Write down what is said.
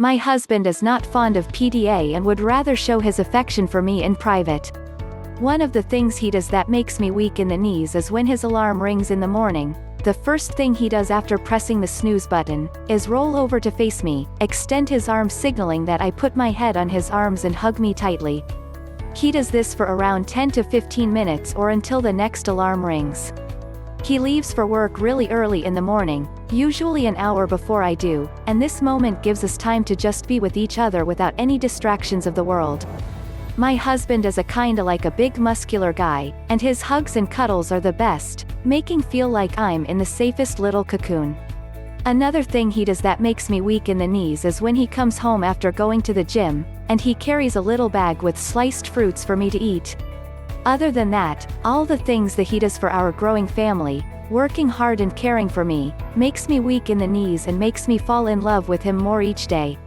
My husband is not fond of PDA and would rather show his affection for me in private. One of the things he does that makes me weak in the knees is when his alarm rings in the morning. The first thing he does after pressing the snooze button is roll over to face me, extend his arms signaling that I put my head on his arms and hug me tightly. He does this for around 10 to 15 minutes or until the next alarm rings. He leaves for work really early in the morning, usually an hour before I do, and this moment gives us time to just be with each other without any distractions of the world. My husband is a kinda like a big muscular guy, and his hugs and cuddles are the best, making feel like I'm in the safest little cocoon. Another thing he does that makes me weak in the knees is when he comes home after going to the gym, and he carries a little bag with sliced fruits for me to eat. Other than that, all the things that he does for our growing family, working hard and caring for me, makes me weak in the knees and makes me fall in love with him more each day.